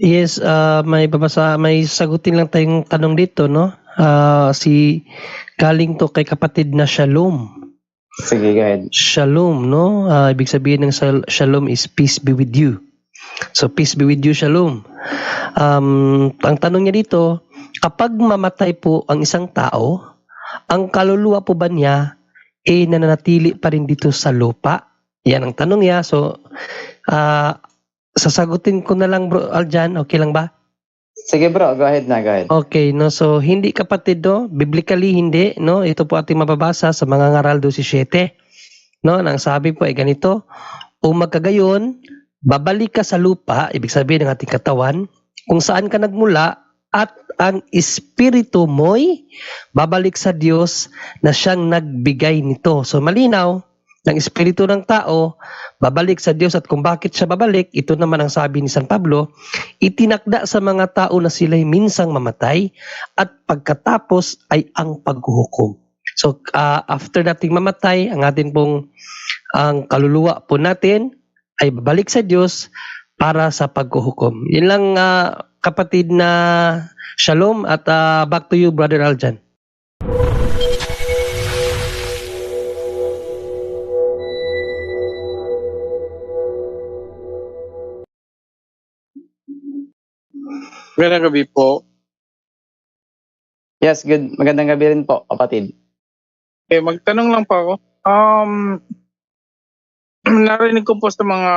Yes, may sagutin lang tayong tanong dito 'no. Galing 'to kay kapatid na Shalom. Sige, go ahead. Shalom 'no, ibig sabihin ng shalom is peace be with you. So, peace be with you, Shalom. Ang tanong niya dito, kapag mamatay po ang isang tao, ang kaluluwa po ba niya, nananatili pa rin dito sa lupa? Yan ang tanong niya. So, sasagutin ko na lang bro Aljan, okay lang ba? Sige bro, go ahead na, go ahead. Okay, no, so hindi kapatid no, biblically hindi, no, ito po ating mababasa sa mga ngaral 17. No, nang sabi po ay ganito, o magkagayon, babalik ka sa lupa, ibig sabihin ng ating katawan, kung saan ka nagmula at ang espiritu mo'y babalik sa Diyos na siyang nagbigay nito. So malinaw, ng espiritu ng tao, babalik sa Diyos at kung bakit siya babalik, ito naman ang sabi ni San Pablo, itinakda sa mga tao na sila'y minsang mamatay at pagkatapos ay ang paghuhukom. So after nating mamatay, ang atin pong ang kaluluwa po natin ay babalik sa Diyos para sa paghuhukom. Yun lang kapatid na Shalom at back to you Brother Aljan. Magandang gabi po. Yes, good. Magandang gabi rin po, kapatid. Magtanong lang po ako. Narinig ko po sa mga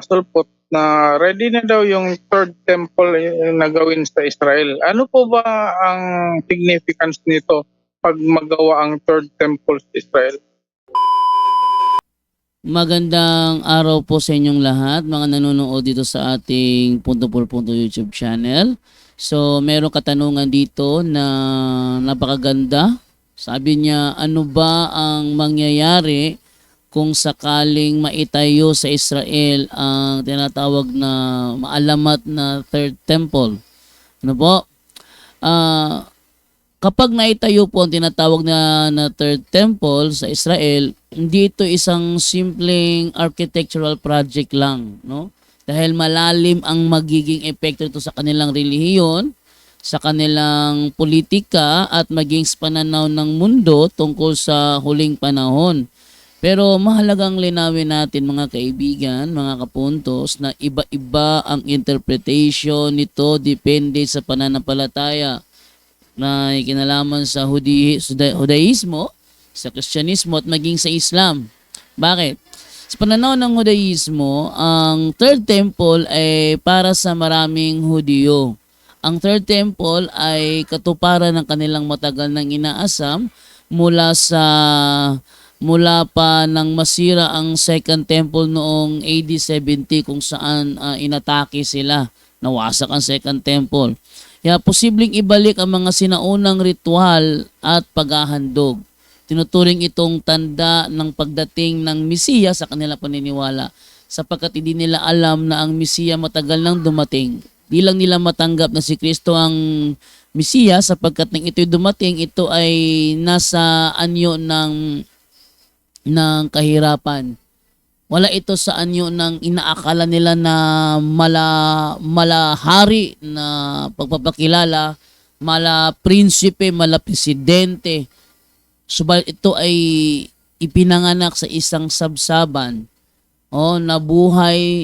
sulpot na ready na daw yung third temple na gawin sa Israel. Ano po ba ang significance nito pag magawa ang third temple sa Israel? Magandang araw po sa inyong lahat, mga nanonood dito sa ating Punto por Punto YouTube channel. So, merong katanungan dito na napakaganda. Sabi niya, ano ba ang mangyayari kung sakaling maitayo sa Israel ang tinatawag na maalamat na third temple? Ano po? Kapag naitayo po ang tinatawag na third temple sa Israel, hindi ito isang simpleng architectural project lang, no? Dahil malalim ang magiging epekto ito sa kanilang relihiyon, sa kanilang politika at maging sa pananaw ng mundo tungkol sa huling panahon. Pero mahalagang linawin natin mga kaibigan, mga kapuntos, na iba-iba ang interpretation nito depende sa pananampalataya na kinalaman sa Judaismo, sa Kristyanismo at maging sa Islam. Bakit? Sa pananaw ng Judaismo, ang third temple ay para sa maraming Hudyo. Ang third temple ay katuparan ng kanilang matagal nang inaasam mula pa nang masira ang second temple noong AD 70 kung saan inatake sila. Nawasak ang second temple. Kaya posibleng ibalik ang mga sinaunang ritual at paghahandog. Tinuturing itong tanda ng pagdating ng Mesiya sa kanilang paniniwala sapagkat hindi nila alam na ang Mesiya matagal nang dumating. Di lang nila matanggap na si Kristo ang Mesiya sapagkat nang ito'y dumating, ito ay nasa anyo ng kahirapan. Wala ito sa anyo ng inaakala nila na malahari na pagpapakilala, mala prinsipe, mala presidente. Subalit ito ay ipinanganak sa isang sabsaban.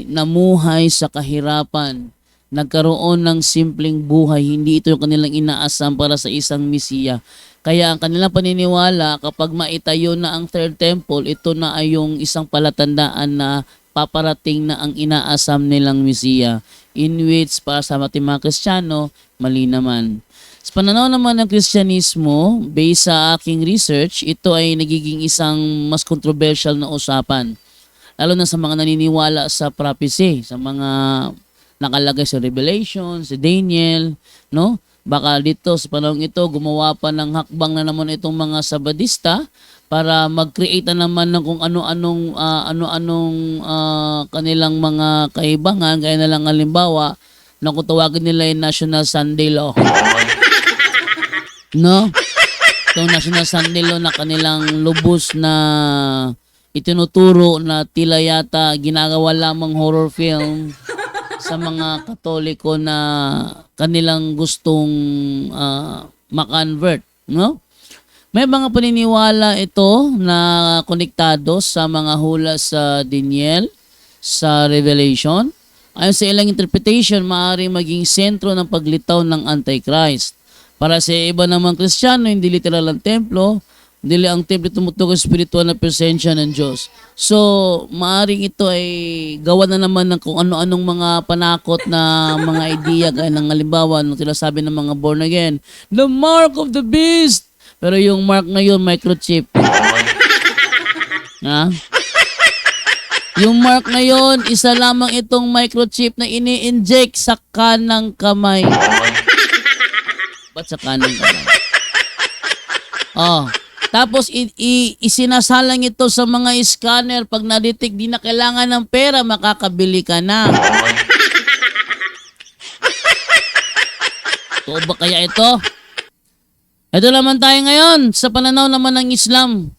Namuhay sa kahirapan. Nagkaroon ng simpleng buhay. Hindi ito yung kanilang inaasam para sa isang Mesiya. Kaya ang kanilang paniniwala, kapag maitayo na ang third temple, ito na ay yung isang palatandaan na paparating na ang inaasam nilang Mesiya. In which, para sa ating mga Kristiyano, mali naman. Sa pananaw naman ng Kristyanismo, based sa aking research, ito ay nagiging isang mas controversial na usapan. Lalo na sa mga naniniwala sa prophecy, sa mga nakalagay sa Revelation, sa Daniel, no? Baka dito sa panahon ito, gumawa pa ng hakbang na naman itong mga Sabadista para mag-create na naman ng kung ano-anong kanilang mga kaibangan, gaya na lang halimbawa na kung tawagin nila yung National Sunday Law. No? Itong National Sunday Law na kanilang lubos na itinuturo na tila yata ginagawa lamang horror film. sa mga Katoliko na kanilang gustong ma-convert, no? May mga paniniwala ito na konektado sa mga hula sa Daniel, sa Revelation. Ayon sa ilang interpretation, maaaring maging sentro ng paglitaw ng Antichrist. Para sa iba namang Kristiyano, hindi literal ang templo, dili ang templo tumutukoy sa spiritual na presensya ng Diyos. So, maaaring ito ay gawa na naman ng kung ano-anong mga panakot na mga idea, gaya ng halimbawa, nung sinasabi ng mga born again, the mark of the beast! Pero yung mark na yun, microchip. Ha? Yung mark na yun, isa lamang itong microchip na ini-inject sa kanang kamay. Ba't sa kanang kamay? Oh. Tapos isinasalang ito sa mga scanner. Pag na-detect, di na kailangan ng pera, makakabili ka na. Totoo ba kaya ito? Ito naman tayo ngayon sa pananaw naman ng Islam.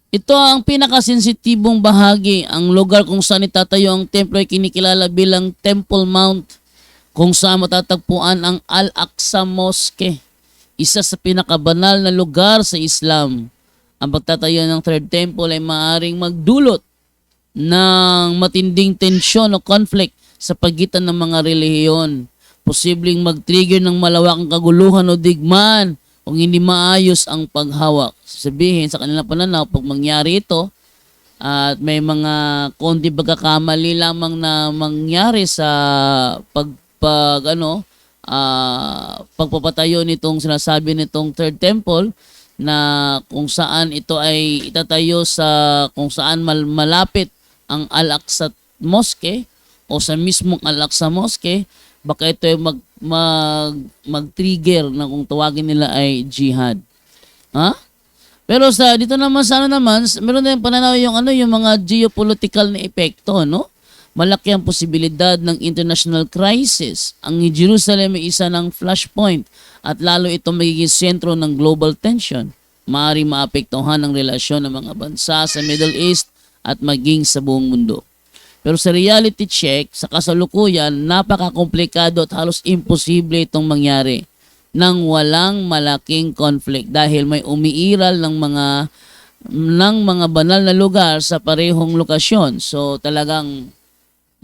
Ito ang pinakasensitibong bahagi. Ang lugar kung saan itatayo ang templo ay kinikilala bilang Temple Mount, kung saan matatagpuan ang Al-Aqsa Mosque, isa sa pinakabanal na lugar sa Islam. Ang pagtatayo ng Third Temple ay maaaring magdulot ng matinding tensyon o conflict sa pagitan ng mga relihiyon. Posibleng mag-trigger ng malawakang kaguluhan o digmaan kung hindi maayos ang paghawak. Sabihin sa kanilang pananaw, pag mangyari ito at may mga konti pagkakamali lamang na mangyari sa pagpapatayo nitong sinasabi nitong Third Temple, na kung saan ito ay itatayo sa kung saan malapit ang Al-Aqsa Mosque o sa mismong Al-Aqsa Mosque, baka ito ay mag-trigger na kung tawagin nila ay jihad. Ha? Pero sa dito naman sa meron din pananaw yung mga geopolitical na epekto, no? Malaki ang posibilidad ng international crisis. Ang Jerusalem ay isa ng flashpoint at lalo itong magiging sentro ng global tension. Maaaring maapektuhan ang relasyon ng mga bansa sa Middle East at maging sa buong mundo. Pero sa reality check, sa kasalukuyan, napakakomplikado at halos imposible itong mangyari nang walang malaking conflict dahil may umiiral ng mga banal na lugar sa parehong lokasyon. So talagang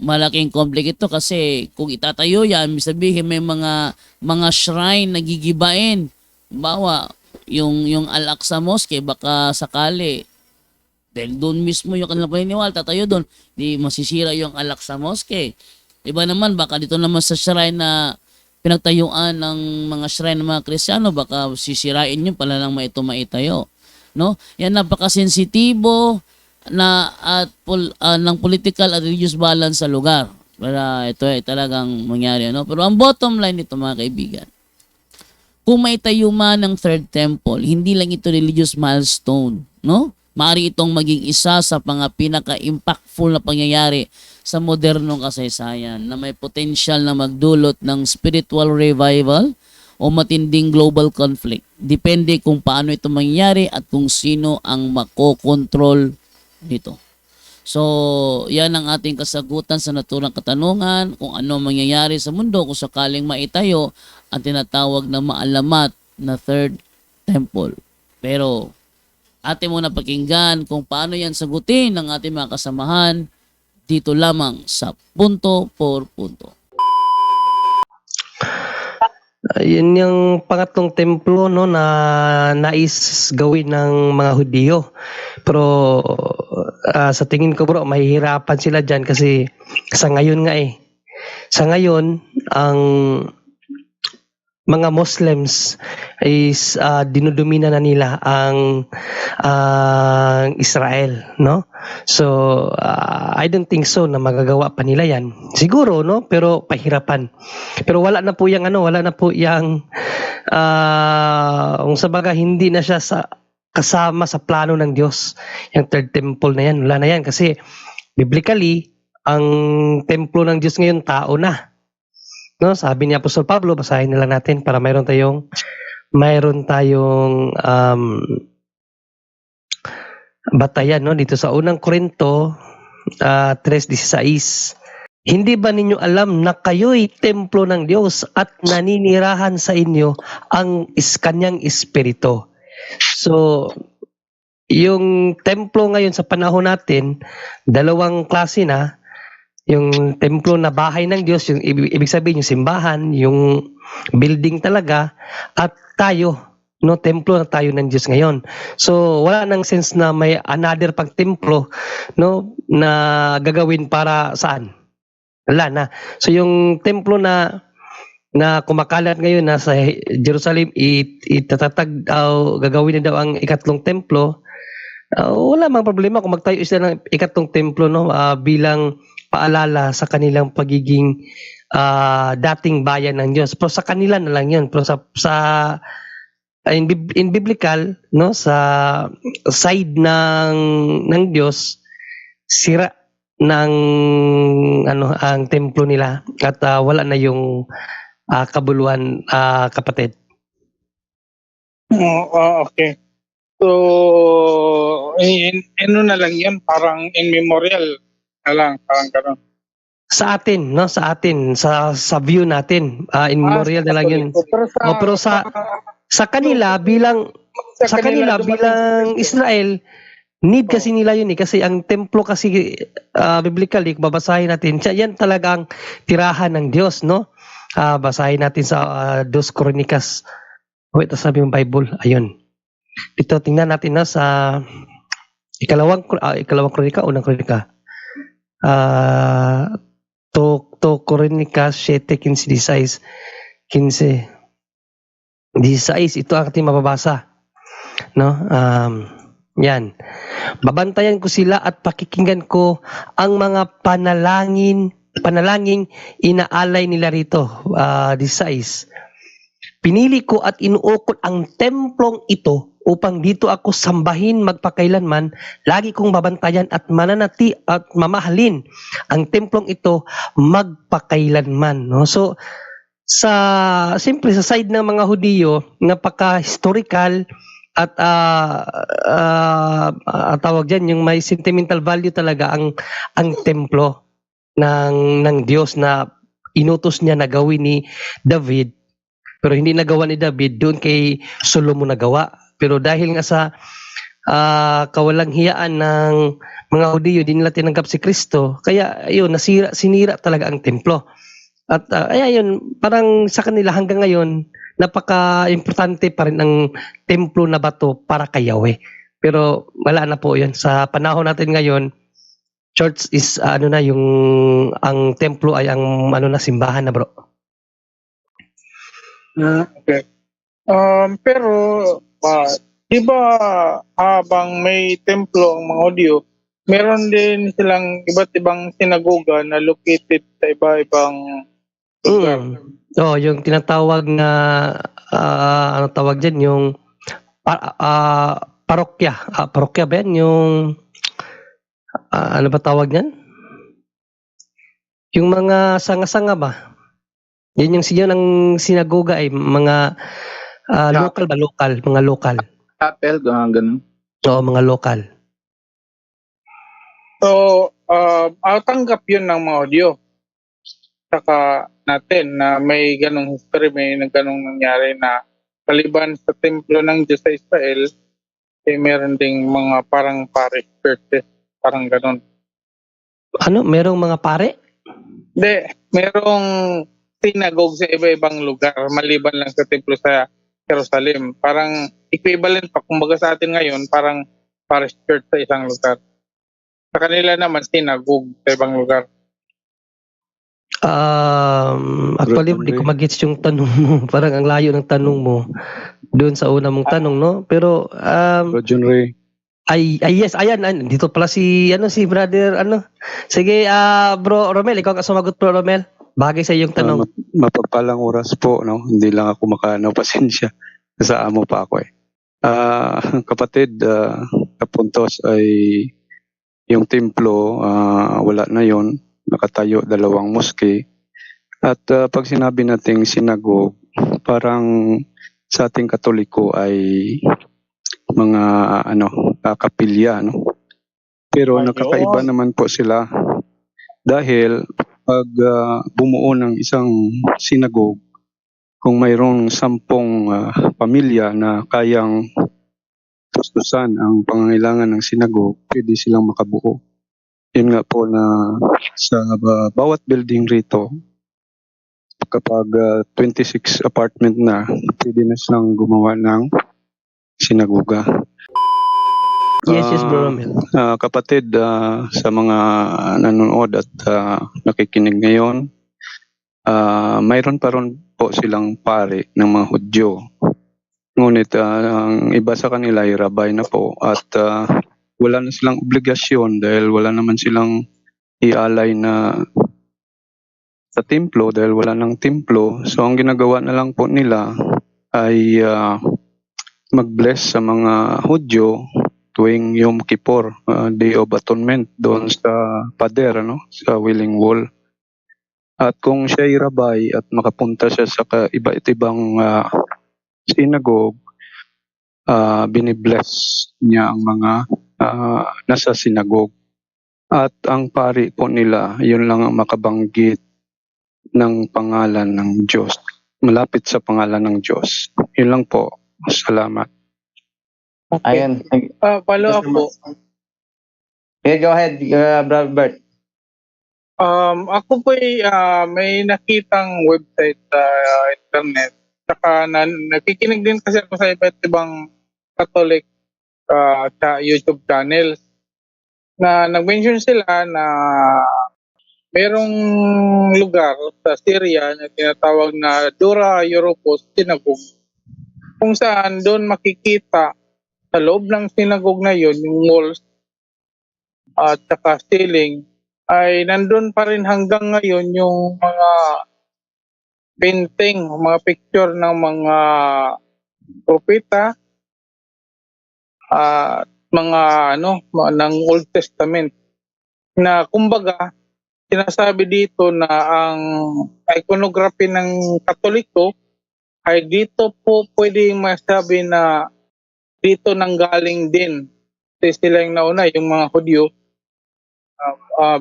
malaking conflict ito kasi kung itatayo yan, sabihin may mga shrine na gigibain. Bawa, yung Al-Aqsa Mosque, baka sakali dahil doon mismo yung kanilang paniniwala, tatayo doon, di masisira yung Al-Aqsa Mosque. Iba naman, baka dito naman sa shrine na pinagtayuan ng mga shrine ng mga Kristiyano, baka sisirain yun pala lang maitayo. No? Yan, napakasensitibo na ng political at religious balance sa lugar. Para ito ay talagang mangyari. No? Pero ang bottom line nito, mga kaibigan, kung may tayo man ng Third Temple, hindi lang ito religious milestone. No? Maaari itong maging isa sa mga pinaka-impactful na pangyayari sa modernong kasaysayan na may potential na magdulot ng spiritual revival o matinding global conflict. Depende kung paano ito mangyayari at kung sino ang makokontrol nito. So, yan ang ating kasagutan sa naturang katanungan kung ano mangyayari sa mundo kung sakaling maitayo ang tinatawag na maalamat na Third Temple. Pero atin muna pakinggan kung paano yan sagutin ng ating mga kasamahan dito lamang sa Punto por Punto. Yun yung pangatlong templo, no, na nais gawin ng mga Hudyo. Pero sa tingin ko, bro, mahihirapan sila dyan kasi sa ngayon nga sa ngayon ang mga Muslims is dinudumina na nila ang Israel, no? So I don't think so na magagawa pa nila 'yan. Siguro, no, pero pahirapan. Pero wala na po yang kung sa baga hindi na siya kasama sa plano ng Diyos. Yung Third Temple na 'yan, wala na 'yan kasi biblically ang templo ng Diyos ngayon tao na. No, sabi ni Apostol Pablo, basahin na lang natin para mayroon tayong batayan, no, dito sa unang Korinto 3:16. Hindi ba ninyo alam na kayo'y templo ng Diyos at naninirahan sa inyo ang kanyang espiritu? So, yung templo ngayon sa panahon natin, dalawang klase na. Yung templo na bahay ng Diyos, yung ibig sabihin yung simbahan, yung building talaga, at tayo, no, templo na tayo ng Diyos ngayon. So wala nang sense na may another pang templo, no, na gagawin para saan? Wala na. So yung templo na kumakalat ngayon na sa Jerusalem, itatatag gagawin na daw ang ikatlong templo. Wala mang problema kung magtayo sila ng ikatlong templo, no, bilang paalala sa kanilang pagiging dating bayan ng Diyos. Pero sa kanila na lang 'yun. Pero in biblical, no, sa side ng Diyos, sira ng ang templo nila at wala na yung kabuluhan, kapatid. Okay. So, ano na lang yan, parang in memorial na lang, parang gano'n. Sa atin, no, sa view natin, in memorial na lang 'yun. Pero sa kanila bilang bilang Israel, need kasi nila 'yun kasi ang templo kasi biblically, babasahin natin, yan talagang tirahan ng Diyos, no? Basahin natin sa 2 Kronikas. Wait, sabi ng Bible, ayun. Ito tingnan natin na sa ikalawang kronika, unang kronika. 2 Kronikas 7:15, 16 ito ang ating mababasa, no? Yan. Babantayan ko sila at pakikinggan ko ang mga panalangin panalangin inaalay nila rito. 16. Pinili ko at inuukol ang templong ito upang dito ako sambahin magpakailanman. Lagi kong babantayan at mananati at mamahalin ang templong ito magpakailanman. No? So, simple sa side ng mga Hudiyo, napaka-historical at tawag dyan, yung may sentimental value talaga ang templo ng Diyos na inutos niya na gawin ni David, pero hindi nagawa ni David, doon kay Solomon nagawa. Pero dahil nga sa kawalang hiyaan ng mga Hudiyo, di nila tinanggap si Kristo, kaya ayun, sinira talaga ang templo. At ayun, parang sa kanila hanggang ngayon, napaka-importante pa rin ang templo na bato para kay Yahweh. Pero wala na po yun. Sa panahon natin ngayon, church is ang templo ay ang simbahan na, bro. Okay. Pero di ba habang may templo ang mga Hudyo, meron din silang iba't ibang sinagoga na located sa iba-ibang lugar. Yung tinatawag na ano tawag diyan, yung parokya. Parokya ba yan? Yung ano ba tawag niyan? Yung mga sanga-sanga ba? Yan yung ang sinagoga ay mga local, mga local. Chapel, ganun. Oo, mga local. So, tanggap yun ng mga Hudyo. Saka natin na may ganong history, may ganong nangyari na kaliban sa templo ng Diyos sa Israel, meron ding mga parang parish churches, parang ganon. Ano? Merong mga pare? Hindi, merong synagogue sa iba-ibang lugar, maliban lang sa templo sa Jerusalem. Parang equivalent pa, kumbaga sa atin ngayon, parang parish church sa isang lugar. Sa kanila naman, synagogue sa ibang lugar. Actually, hindi ko mag-gets yung tanong mo. Parang ang layo ng tanong mo doon sa una mong tanong, no? Pero John Ray. Yes, ayan, dito pala si brother Sige, bro Romel, ikaw ka sumagot, bro Romel. Bagay sa iyong tanong. Mapagpalang oras po, no? Hindi lang ako pasensya. Sa amo pa ako eh. Kapatid, kapuntos ay yung templo, wala na yon, nakatayo 2 moske. At pag sinabi nating sinagogue, parang sa ating Katoliko ay mga kapilya, no? Pero nakakaiba naman po sila dahil pag bumuo ng isang synagogue, kung mayroong 10 pamilya na kayang tustusan ang pangangailangan ng synagogue, pwede silang makabuo. Yun nga po na sa bawat building rito, kapag 26 apartment na, pwede na silang gumawa ng sinagoga. Yes, Bro Romel. Kapatid, sa mga nanonood at nakikinig ngayon, mayroon pa ron po silang pari ng mga Hudyo. Ngunit ang iba sa kanila ay rabay na po at wala na silang obligasyon dahil wala naman silang ialay na sa templo dahil wala ng templo. So ang ginagawa na lang po nila ay mag-bless sa mga Hudyo tuwing Yom Kippur, Day of Atonement doon sa pader, sa Wailing Wall. At kung siya ay rabay at makapunta siya sa iba't ibang synagogue, binibless niya ang mga nasa synagogue. At ang pari po nila, yun lang ang makabanggit ng pangalan ng Diyos. Malapit sa pangalan ng Diyos. Yun lang po. Salamat. Okay. Ayun. Follow up po. Okay, go ahead, Brother Bert. Ako po may nakitang website sa internet. Saka nakikinig din kasi ako sa iba't ibang Catholic sa YouTube channels na nag-mention sila na mayroong lugar sa Syria na tinatawag na Dura Europos Synagogue, kung saan doon makikita sa loob ng synagogue na yun, yung walls at saka ceiling, ay nandun pa rin hanggang ngayon yung mga painting, mga picture ng mga propeta at mga ng Old Testament, na kumbaga sinasabi dito na ang iconography ng Katoliko ay dito po pwede masabi na dito nanggaling din. Kasi sila yung nauna, yung mga Hudyo,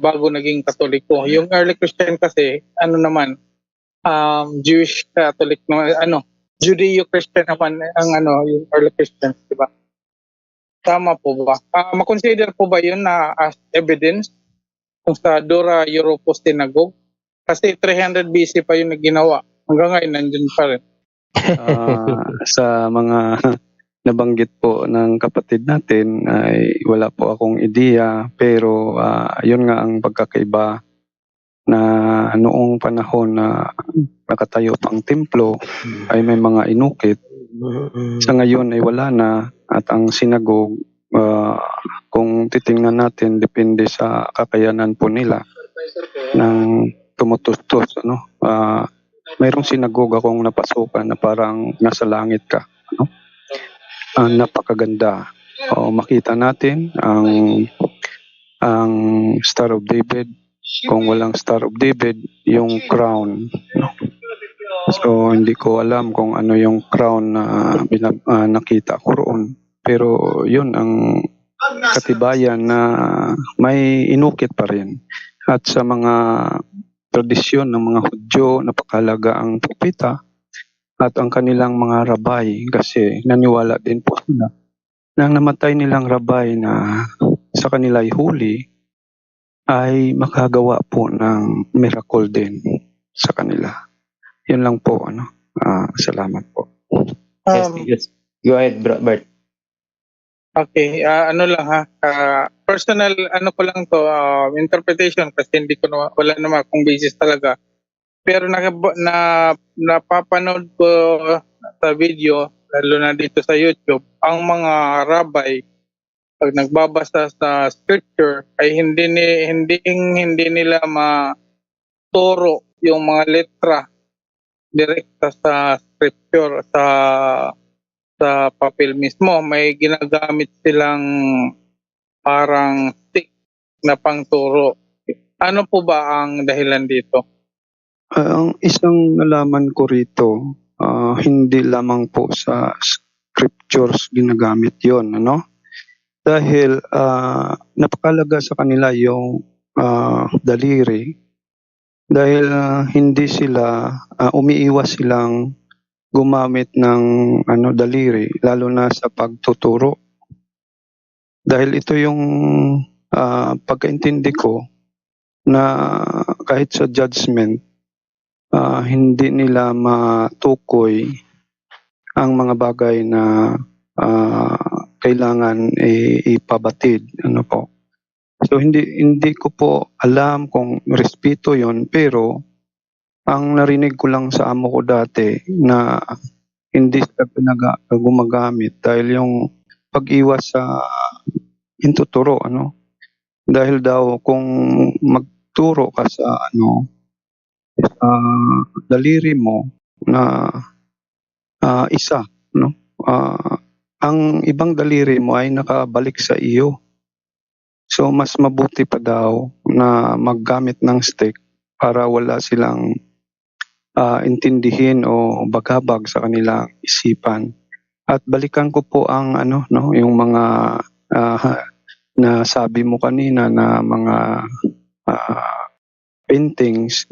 bago naging Katoliko. Yung early Christian kasi, Jewish Catholic, Judeo-Christian naman yung early Christians, di ba? Tama po ba? Makonsider po ba yun na as evidence kung sa Dura Europos Synagogue? Kasi 300 BC pa yung ginawa. Hanggang ngayon, nandun pa rin. Sa mga nabanggit po ng kapatid natin ay wala po akong ideya, pero yun nga ang pagkakaiba na noong panahon na nakatayo pang templo ay may mga inukit. Sa ngayon ay wala na, at ang sinagogue, kung titingnan natin, depende sa kakayanan po nila ng tumutustos. Mayroong sinagoga akong napasukan na parang nasa langit ka. Napakaganda. Makita natin ang Star of David. Kung walang Star of David, yung crown. So hindi ko alam kung ano yung crown na nakita ko roon. Pero yun ang katibayan na may inukit pa rin. At sa mga tradisyon ng mga Hudyo, napakahalaga ang propeta at ang kanilang mga rabay, kasi naniwala din po sila na ang namatay nilang rabay na sa kanila ay huli ay makagawa po ng miracle din sa kanila. Yun lang po. Salamat po. Yes. Go ahead, Bert. Okay, personal ko lang to, interpretation, kasi hindi ko wala naman akong basis talaga. Pero napapanood ko sa video, lalo na dito sa YouTube, ang mga rabbi pag nagbabasa sa scripture ay hindi nila maturo yung mga letra direkta sa scripture, sa papel mismo. May ginagamit silang parang stick na pangturo. Ano po ba ang dahilan dito? Ang isang nalaman ko rito, hindi lamang po sa scriptures ginagamit yon, dahil napakalaga sa kanila yung daliri dahil hindi sila umiiwas silang gumamit ng daliri lalo na sa pagtuturo. Dahil ito yung pagkaintindi ko na kahit sa judgment hindi nila matukoy ang mga bagay na kailangan ipabatid. So hindi ko po alam kung respeto yon, pero ang narinig ko lang sa amo ko dati na hindi sila gumagamit dahil yung pag-iwas sa intuturo, dahil daw kung magturo ka sa sa daliri mo na isa, ang ibang daliri mo ay nakabalik sa iyo. So mas mabuti pa daw na maggamit ng stick para wala silang intindihin o bagabag sa kanilang isipan. At balikan ko po ang yung mga na sabi mo kanina na mga paintings,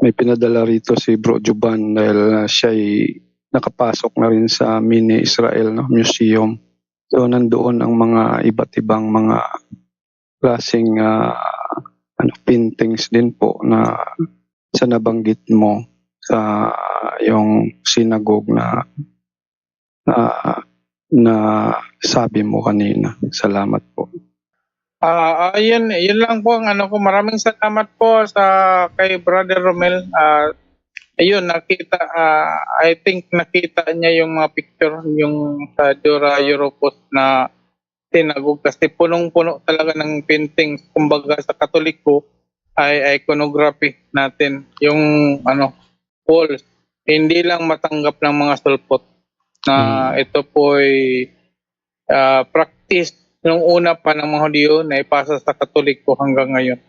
may pinadala rito si Bro Juban dahil siya'y nakapasok na rin sa Mini Israel Museum. So nandoon ang mga iba't ibang mga klaseng paintings din po na sa nabanggit mo sa yung synagogue na sabi mo kanina. Salamat po. Yun lang po ang ko. Maraming salamat po sa kay Brother Romel. Ayun, nakita, I think nakita niya yung mga picture, yung sa Dura Europos na tinagog kasi punong-puno talaga ng paintings. Kumbaga sa Katoliko ay iconography natin. Yung walls, hindi lang matanggap ng mga sulpot na ito po ay practice nung una pa ng mga Hudyo na ipasa sa Katoliko hanggang ngayon.